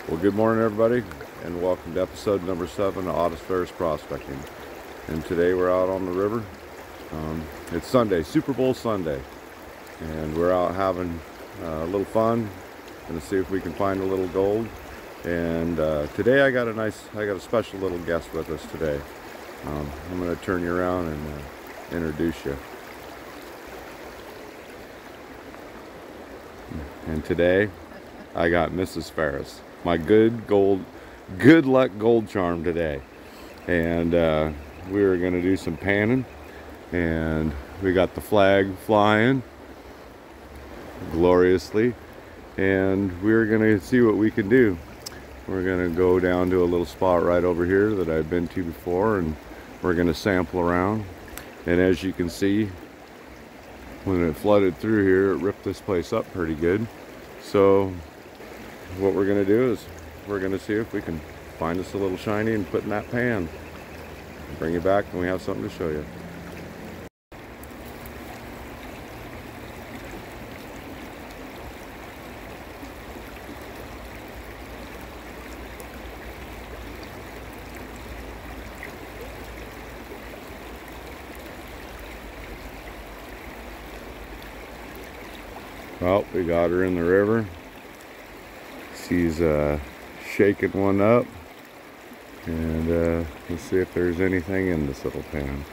Well, good morning, everybody, and welcome to episode number 7 of Farris Prospecting. And today we're out on the river. It's Sunday, Super Bowl Sunday, and we're out having a little fun. Gonna see if we can find a little gold. And today I got a special little guest with us today. I'm gonna turn you around and introduce you. And today I got Mrs. Farris, my good luck gold charm today. And we were gonna do some panning, and we got the flag flying gloriously, and we're gonna see what we can do. We're gonna go down to a little spot right over here that I've been to before, and we're gonna sample around. And as you can see, when it flooded through here, it ripped this place up pretty good. So what we're gonna do is we're gonna see if we can find us a little shiny and put in that pan. Bring you back when we have something to show you. Well, we got her in the river. She's shaking one up, and let's see if there's anything in this little pan.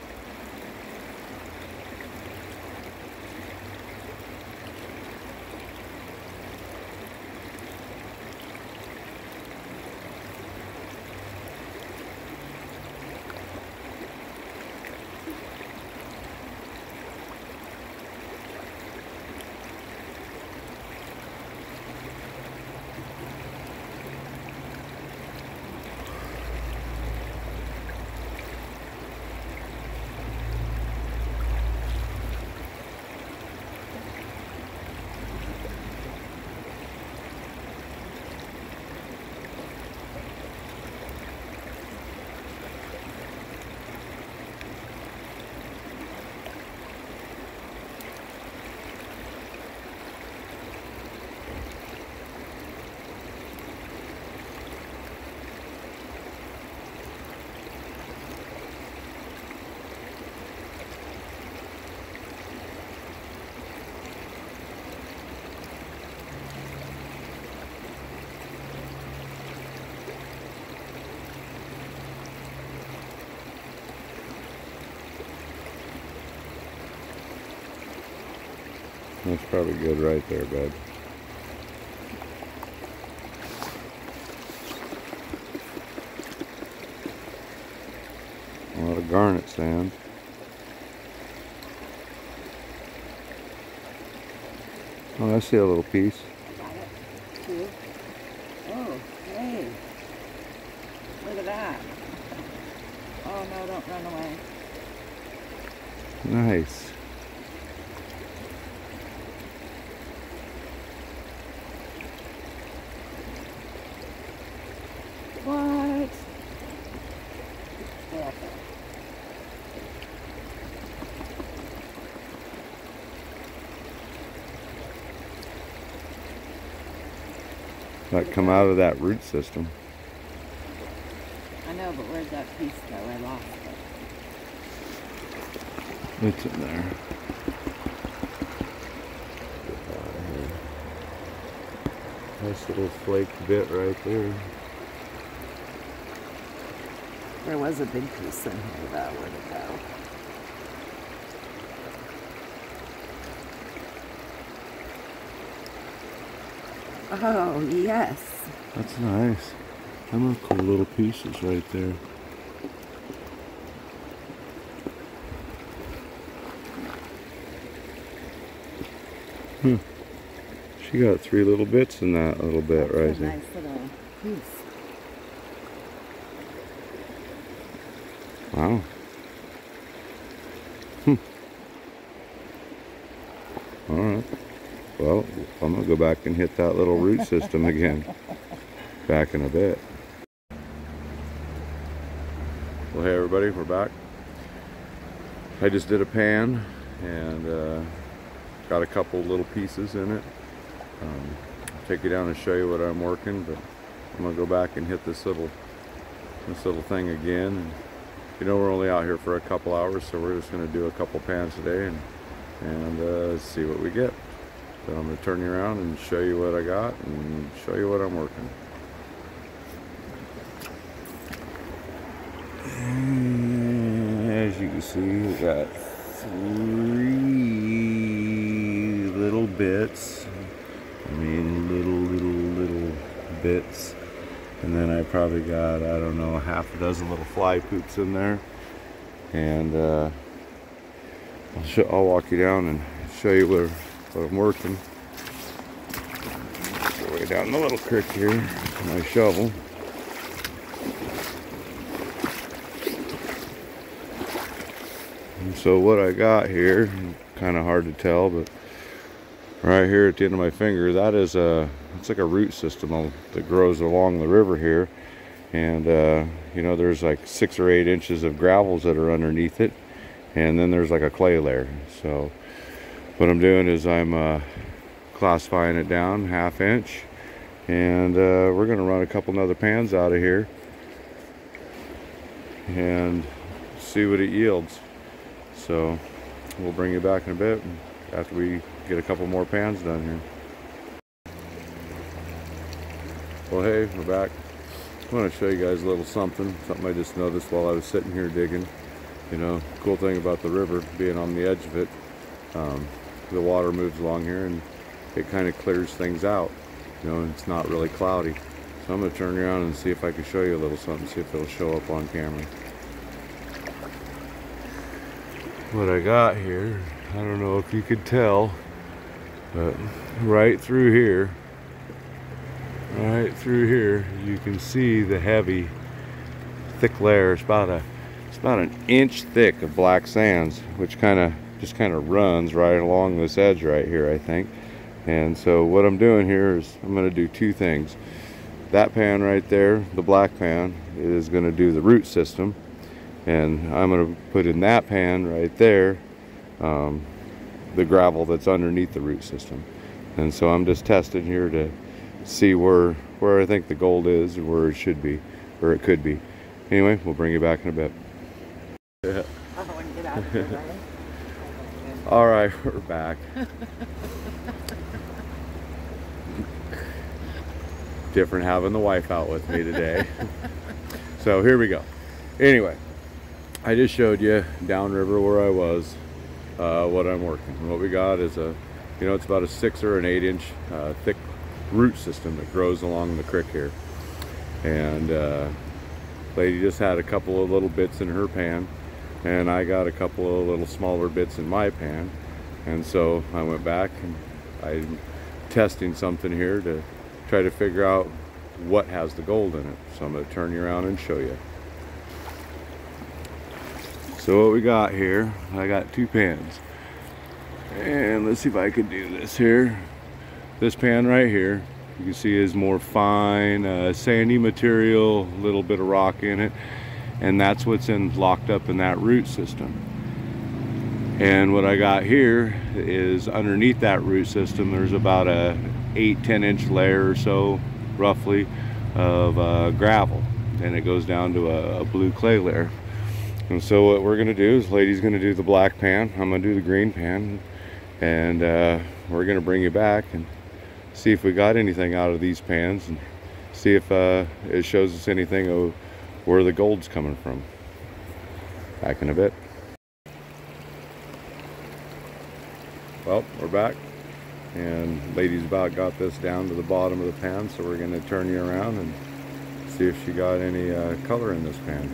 That's probably good right there, bud. A lot of garnet sand. Oh, I see a little piece. Got it. 2. Oh, hey. Look at that. Oh no, don't run away. Nice. What? Stay up there. That come out of that root system. I know, but where'd that piece go? I lost it. It's in there. Nice little flake bit right there. There was a big piece in here though. Where'd it go? Oh, yes. That's nice. Them are cool little pieces right there. She got 3 little bits in that little bit right That's a there. nice little piece. Wow. Alright. Well, I'm going to go back and hit that little root system again. Back in a bit. Well, hey everybody, we're back. I just did a pan and got a couple little pieces in it. I'll take you down and show you what I'm working, but I'm gonna go back and hit this little thing again. And, you know, we're only out here for a couple hours, so we're just gonna do a couple pans today and see what we get. So I'm gonna turn you around and show you what I got and show you what I'm working. And as you can see, we got 3 little bits. I mean, little bits. And then I probably got, I don't know, half a dozen little fly poops in there. And I'll walk you down and show you what I'm working. Go way down the little creek here with my shovel. And so what I got here, kind of hard to tell, but right here at the end of my finger, that is it's like a root system that grows along the river here. And you know, there's like 6 or 8 inches of gravels that are underneath it, and then there's like a clay layer. So what I'm doing is I'm classifying it down 1/2 inch, and we're gonna run a couple other pans out of here and see what it yields. So we'll bring you back in a bit after we get a couple more pans done here. Well, hey, we're back. I want to show you guys a little something I just noticed while I was sitting here digging. You know, cool thing about the river being on the edge of it, the water moves along here and it kind of clears things out. You know, it's not really cloudy. So I'm going to turn around and see if I can show you a little something, see if it'll show up on camera. What I got here, I don't know if you could tell, but right through here, you can see the heavy, thick layer. It's about an inch thick of black sands, which just kind of runs right along this edge right here, I think. And so what I'm doing here is I'm going to do 2 things. That pan right there, the black pan, is going to do the root system, and I'm going to put in that pan right there the gravel that's underneath the root system. And so I'm just testing here to see where I think the gold is and where it should be, or it could be. Anyway, we'll bring you back in a bit. Yeah. All right, we're back. Different having the wife out with me today. So here we go. Anyway, I just showed you downriver where I was, what I'm working. And what we got is it's about a 6 or an 8 inch thick root system that grows along the creek here. And lady just had a couple of little bits in her pan, and I got a couple of little smaller bits in my pan. And so I went back and I'm testing something here to try to figure out what has the gold in it. So I'm going to turn you around and show you. So what we got here, I got 2 pans, and let's see if I can do this here. This pan right here, you can see is more fine, sandy material, a little bit of rock in it, and that's what's locked up in that root system. And what I got here is underneath that root system, there's about a 8-10 inch layer or so, roughly, of gravel, and it goes down to a blue clay layer. And so what we're going to do is, lady's going to do the black pan, I'm going to do the green pan, and we're going to bring you back and see if we got anything out of these pans, and see if it shows us anything of where the gold's coming from. Back in a bit. Well, we're back, and lady's about got this down to the bottom of the pan, so we're going to turn you around and see if she got any color in this pan.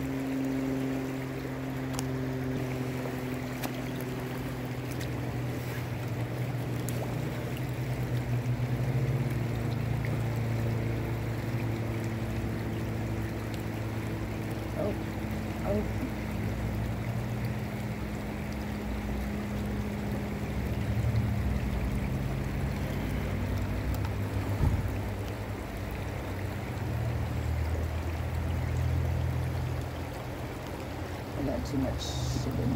I got too much sugar.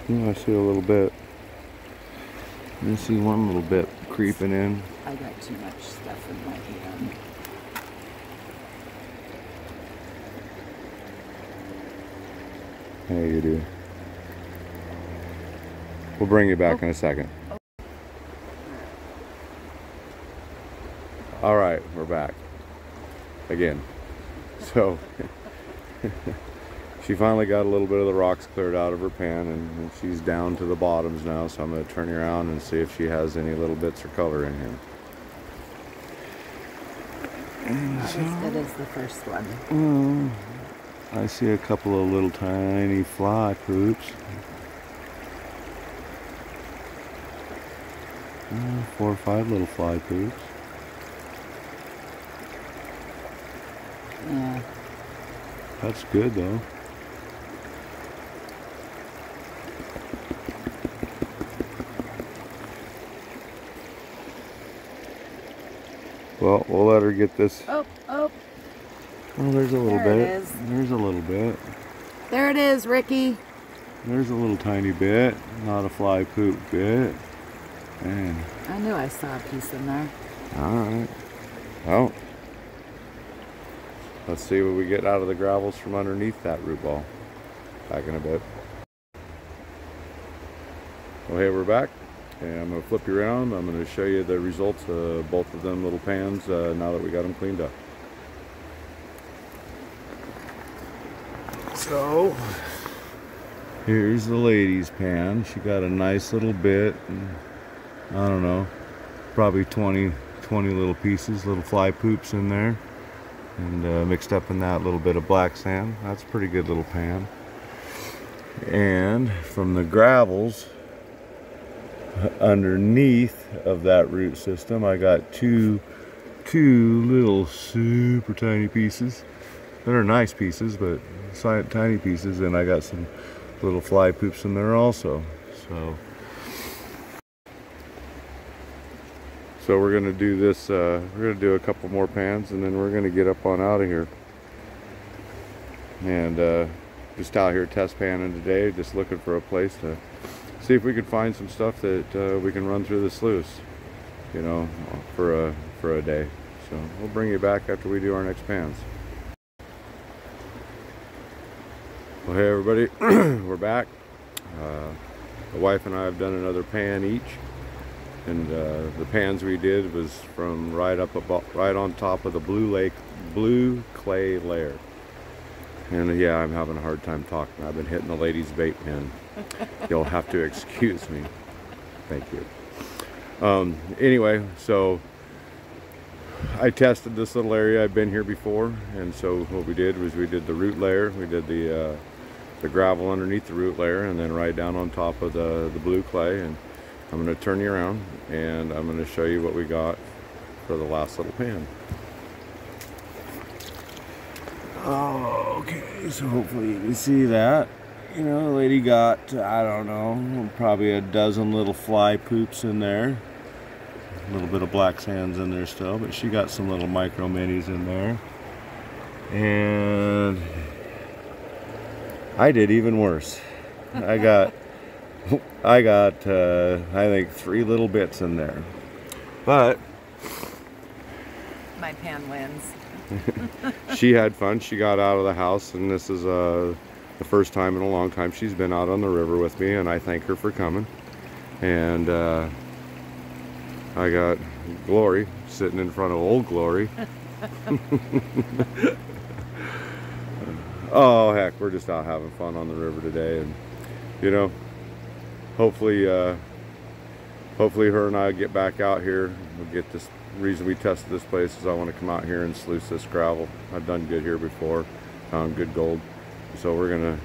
Yeah, I see a little bit. I see one little bit creeping in. I got too much stuff in my hand. Yeah, you do. We'll bring you back in a second. All right, we're back again. So she finally got a little bit of the rocks cleared out of her pan, and she's down to the bottoms now. So I'm going to turn her around and see if she has any little bits of color in here. Not as good as the first one. I see a couple of little tiny fly poops. 4 or 5 little fly poops. Yeah. That's good though. Well, we'll let her get this. Oh. Oh, there's a little There bit. it is. There's a little bit. There it is, Ricky. There's a little tiny bit. Not a fly poop bit. Man. I knew I saw a piece in there. Alright. Well, let's see what we get out of the gravels from underneath that root ball. Back in a bit. Well, hey, we're back. And I'm going to flip you around. I'm going to show you the results of both of them little pans now that we got them cleaned up. So, here's the lady's pan. She got a nice little bit. I don't know, probably 20 little pieces, little fly poops in there. And mixed up in that little bit of black sand. That's a pretty good little pan. And from the gravels underneath of that root system, I got two little super tiny pieces. They're nice pieces, but tiny pieces, and I got some little fly poops in there also. So we're gonna do this. We're gonna do a couple more pans, and then we're gonna get up on out of here. And just out here test panning today, just looking for a place to see if we can find some stuff that we can run through the sluice, you know, for a day. So we'll bring you back after we do our next pans. Well, hey everybody, we're back. The wife and I have done another pan each, and the pans we did was from right on top of the blue clay layer. And yeah, I'm having a hard time talking. I've been hitting the lady's vape pen. You'll have to excuse me. Thank you. Anyway, so I tested this little area. I've been here before, and so what we did was we did the root layer. We did the gravel underneath the root layer, and then right down on top of the blue clay. And I'm going to turn you around, and I'm going to show you what we got for the last little pan. Oh, okay, so hopefully you can see that. You know, the lady got, I don't know, probably a dozen little fly poops in there. A little bit of black sands in there still, but she got some little micro minis in there. And I did even worse. I got I think 3 little bits in there. But My pan wins. she had fun. She got out of the house, and this is the first time in a long time she's been out on the river with me, and I thank her for coming. And I got Glory sitting in front of old Glory. Oh heck, we're just out having fun on the river today, and you know, hopefully her and I get back out here. We'll get this. Reason we tested this place is I want to come out here and sluice this gravel. I've done good here before, found good gold. So we're gonna,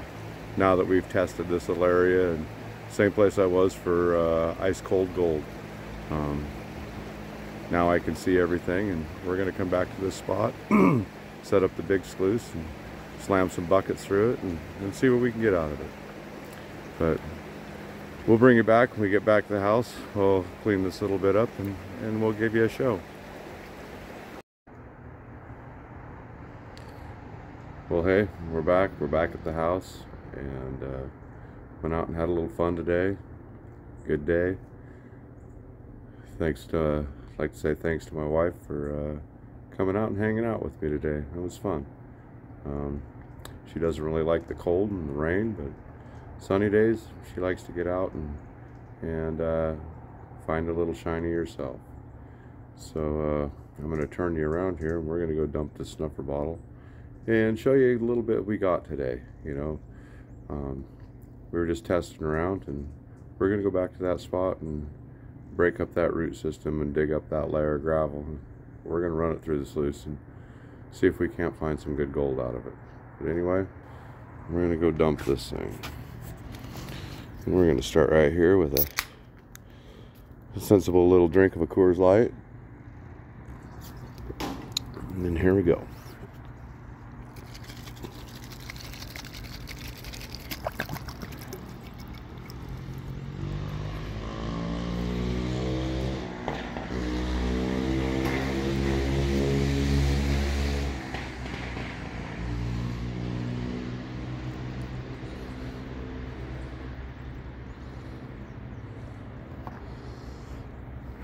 now that we've tested this little area, and same place I was for ice cold gold. Now I can see everything, and we're gonna come back to this spot, set up the big sluice, and slam some buckets through it, and see what we can get out of it. But we'll bring you back when we get back to the house. We'll clean this little bit up, and we'll give you a show. Well, hey, we're back at the house, and went out and had a little fun today. Good day. I'd like to say thanks to my wife for coming out and hanging out with me today. It was fun. She doesn't really like the cold and the rain, but sunny days she likes to get out and find a little shiny herself. So I'm going to turn you around here, and we're going to go dump this snuffer bottle and show you a little bit we got today. You know, we were just testing around, and we're going to go back to that spot and break up that root system and dig up that layer of gravel. We're going to run it through the sluice and see if we can't find some good gold out of it. But anyway, we're going to go dump this thing. And we're going to start right here with a sensible little drink of a Coors Light. And then here we go.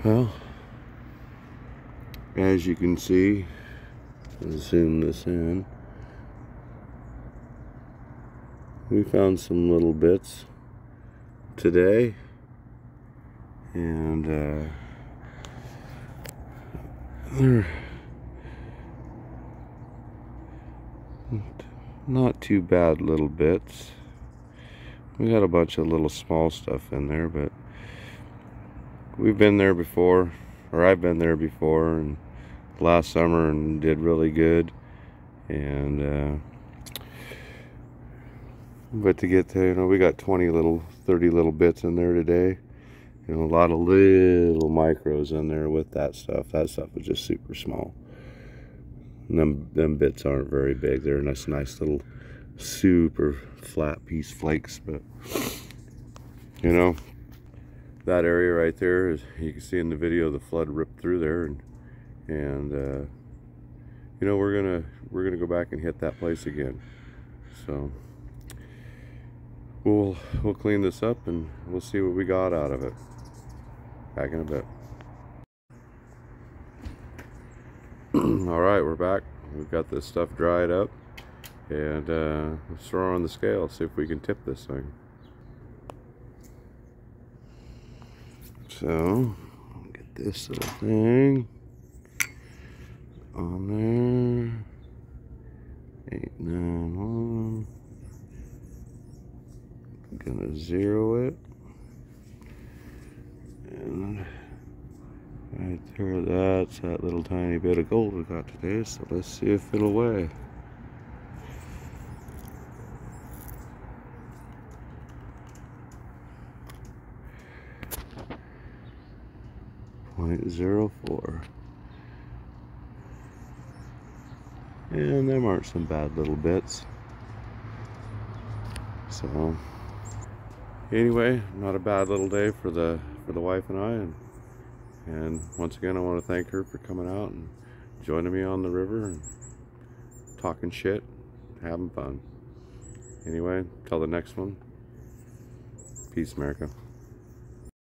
Well, as you can see, I'll zoom this in, we found some little bits today, and they're not too bad little bits. We got a bunch of little small stuff in there, but we've been there before, or I've been there before, and last summer, and did really good. And but to get to, you know, we got 30 little bits in there today. You know, a lot of little micros in there with that stuff. That stuff is just super small. And them bits aren't very big. They're nice little super flat piece flakes. But you know, that area right there, is you can see in the video, the flood ripped through there, and you know, we're gonna go back and hit that place again. So we'll clean this up and we'll see what we got out of it. Back in a bit. All right, we're back. We've got this stuff dried up, and let's throw her on the scale, see if we can tip this thing. So, get this little thing on there. 891. I'm gonna zero it. And right there, that's that little tiny bit of gold we got today. So let's see if it'll weigh. .04. And them aren't some bad little bits. So anyway, not a bad little day for the wife and I, and once again I want to thank her for coming out and joining me on the river and talking shit, having fun. Anyway, till the next one, peace, America.